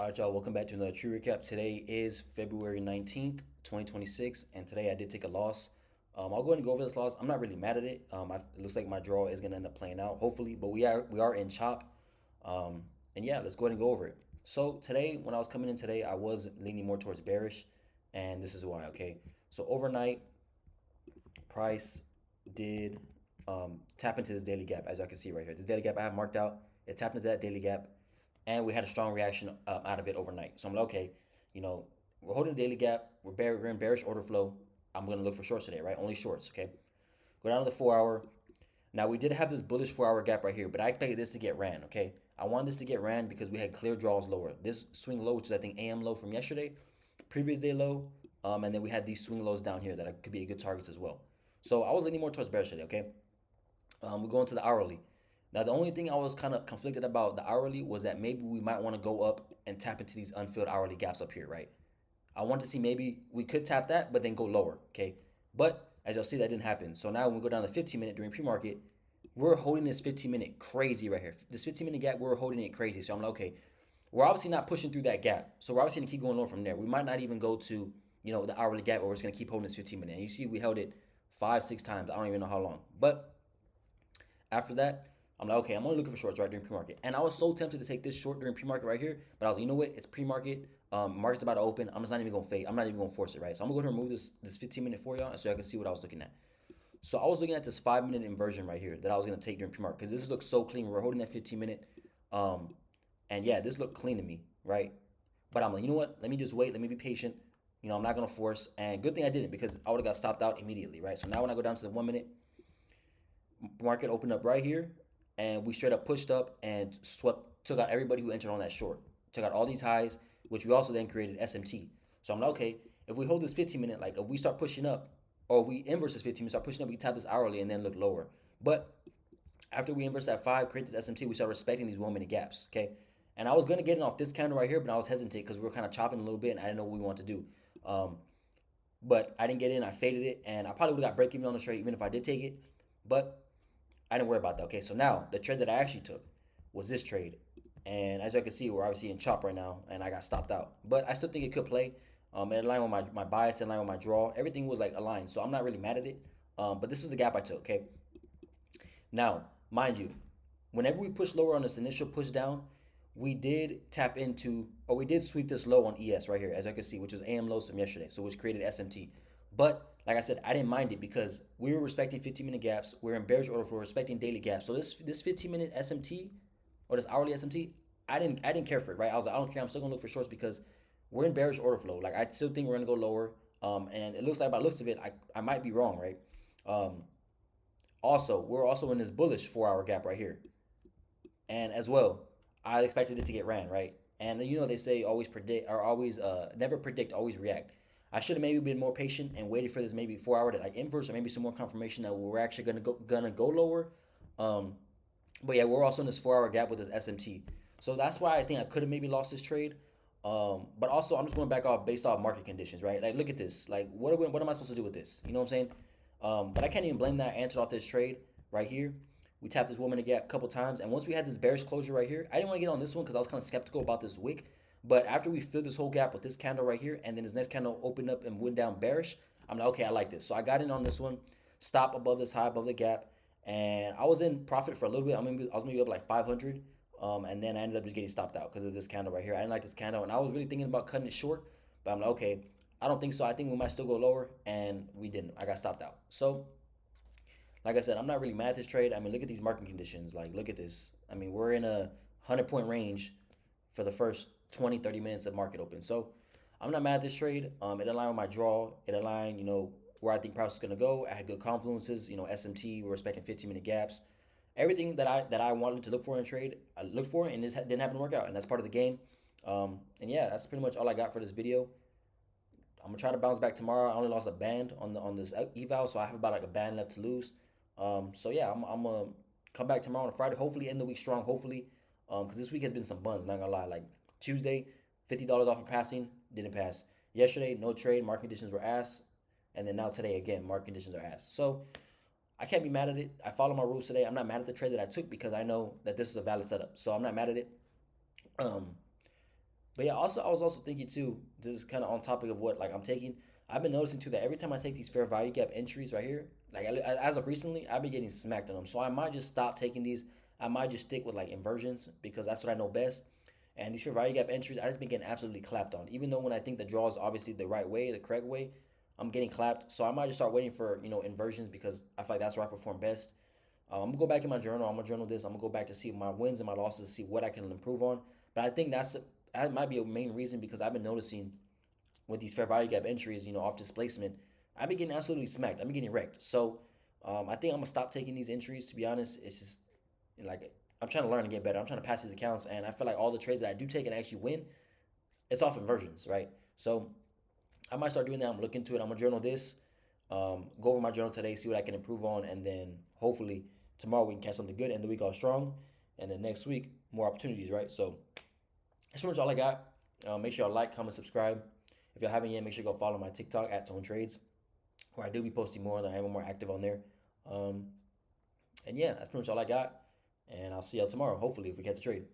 All right, y'all, welcome back to another True Recap. Today is February 19th, 2026, and today I did take a loss. I'll go ahead and go over this loss. I'm not really mad at it. It looks like my draw is going to end up playing out, hopefully, but we are in chop. And yeah, let's go ahead and go over it. So today, when I was coming in today, I was leaning more towards bearish, and this is why, okay? So overnight, price did tap into this daily gap, as y'all can see right here. This daily gap I have marked out, it tapped into that daily gap, and we had a strong reaction out of it overnight. So I'm like, okay, we're holding the daily gap. We're in bearish order flow. I'm gonna look for shorts today, right? Only shorts, okay? Go down to the 4 hour. Now we did have this bullish 4 hour gap right here, but I expected this to get ran, okay? I wanted this to get ran because we had clear draws lower. This swing low, which is I think AM low from yesterday, previous day low, and then we had these swing lows down here that could be a good targets as well. So I was leaning more towards bearish today, okay? We go into the hourly. Now, the only thing I was kind of conflicted about the hourly was that maybe we might want to go up and tap into these unfilled hourly gaps up here, right? I want to see maybe we could tap that, but then go lower, okay? But as you'll see, that didn't happen. So now when we go down to 15-minute during pre-market, we're holding this 15-minute crazy right here. This 15-minute gap, we're holding it crazy. So I'm like, okay, we're obviously not pushing through that gap. So we're obviously going to keep going lower from there. We might not even go to, the hourly gap, or we're just going to keep holding this 15-minute. And you see we held it 5, 6 times. I don't even know how long. But after that, I'm like, okay, I'm only looking for shorts right during pre-market. And I was so tempted to take this short during pre-market right here, but I was like, you know what? It's pre-market. Market's about to open. I'm just not even gonna fade. I'm not even gonna force it, right? So I'm gonna go ahead and remove this 15-minute for y'all, so y'all can see what I was looking at. So I was looking at this 5-minute inversion right here that I was gonna take during pre-market because this looks so clean. We're holding that 15-minute, and yeah, this looked clean to me, right? But I'm like, you know what? Let me just wait. Let me be patient. I'm not gonna force. And good thing I didn't because I would have got stopped out immediately, right? So now when I go down to the 1 minute, market opened up right here, and we straight up pushed up and swept, took out everybody who entered on that short, took out all these highs, which we also then created SMT. So I'm like, okay, if we hold this 15-minute, like if we start pushing up, or if we inverse this 15-minute, start pushing up, we tap this hourly and then look lower. But after we inverse that 5, create this SMT, we start respecting these 1 minute gaps, okay? And I was gonna get it off this candle right here, but I was hesitant because we were kind of chopping a little bit, and I didn't know what we wanted to do. But I didn't get in. I faded it, and I probably would have got break even on the trade even if I did take it. But I didn't worry about that. Okay, so now the trade that I actually took was this trade, and as you can see, we're obviously in chop right now, and I got stopped out. But I still think it could play. It aligned with my bias, it aligned with my draw. Everything was like aligned, so I'm not really mad at it. But this was the gap I took. Okay, now mind you, whenever we push lower on this initial push down, we did tap into, or we did sweep this low on ES right here, as I can see, which was AM lows from yesterday, so which created SMT. But like I said, I didn't mind it because we were respecting 15-minute gaps. We're in bearish order for respecting daily gaps. So this 15-minute SMT or this hourly SMT, I didn't care for it, right? I was like, I don't care. I'm still gonna look for shorts because we're in bearish order flow. Like I still think we're gonna go lower. And it looks like by the looks of it, I might be wrong, right? Um, Also, we're also in this bullish 4 hour gap right here. And as well, I expected it to get ran, right? And they say always predict, or always never predict, always react. I should have maybe been more patient and waited for this maybe 4 hour to like inverse, or maybe some more confirmation that we're actually gonna go lower. Um, but yeah, we're also in this 4 hour gap with this SMT. So that's why I think I could have maybe lost this trade. But also I'm just going back off based off market conditions, right? Like look at this. Like what am I supposed to do with this? You know what I'm saying? But I can't even blame that. I answered off this trade right here. We tapped this woman a gap a couple times, and once we had this bearish closure right here, I didn't want to get on this one because I was kind of skeptical about this wick. But after we filled this whole gap with this candle right here, and then this next candle opened up and went down bearish, I'm like, okay, I like this. So I got in on this one, stop above this high, above the gap, and I was in profit for a little bit. I was maybe up like 500, and then I ended up just getting stopped out because of this candle right here. I didn't like this candle, and I was really thinking about cutting it short, but I'm like, okay, I don't think so. I think we might still go lower, and we didn't. I got stopped out. So like I said, I'm not really mad at this trade. I mean, look at these market conditions. Like, look at this. I mean, we're in a 100-point range for the first 20, 30 minutes of market open. So I'm not mad at this trade. It aligned with my draw. It aligned, where I think price is going to go. I had good confluences. SMT, we're respecting 15-minute gaps. Everything that I wanted to look for in trade, I looked for it, and this didn't happen to work out. And that's part of the game. And yeah, that's pretty much all I got for this video. I'm gonna try to bounce back tomorrow. I only lost a band on this eval, so I have about like a band left to lose. So yeah, I'm gonna come back tomorrow on a Friday. Hopefully end the week strong. Hopefully, because this week has been some buns. Not gonna lie. Like Tuesday, $50 off of passing, didn't pass. Yesterday, no trade. Market conditions were ass, and then now today again, market conditions are ass. So I can't be mad at it. I follow my rules today. I'm not mad at the trade that I took because I know that this is a valid setup. So I'm not mad at it. Um, But yeah, also I was also thinking too. This is kind of on topic of what like I'm taking. I've been noticing too that every time I take these fair value gap entries right here, like as of recently, I've been getting smacked on them. So I might just stop taking these. I might just stick with like inversions because that's what I know best. And these fair value gap entries, I just been getting absolutely clapped on. Even though when I think the draw is obviously the right way, the correct way, I'm getting clapped. So I might just start waiting for inversions because I feel like that's where I perform best. I'm gonna go back in my journal. I'm gonna journal this. I'm gonna go back to see my wins and my losses, see what I can improve on. But I think that might be a main reason because I've been noticing with these fair value gap entries, off displacement, I've been getting absolutely smacked. I've been getting wrecked. So I think I'm gonna stop taking these entries. To be honest, it's just like I'm trying to learn and get better. I'm trying to pass these accounts, and I feel like all the trades that I do take and actually win, it's off inversions, right? So I might start doing that. I'm looking into it. I'm gonna journal this. Go over my journal today, see what I can improve on, and then hopefully tomorrow we can catch something good. End the week off strong, and then next week more opportunities, right? So that's pretty much all I got. Make sure y'all like, comment, subscribe. If y'all haven't yet, make sure you go follow my TikTok at Tone Trades, where I do be posting more and I am more active on there. Um, and yeah, that's pretty much all I got. And I'll see y'all tomorrow, hopefully, if we catch a trade.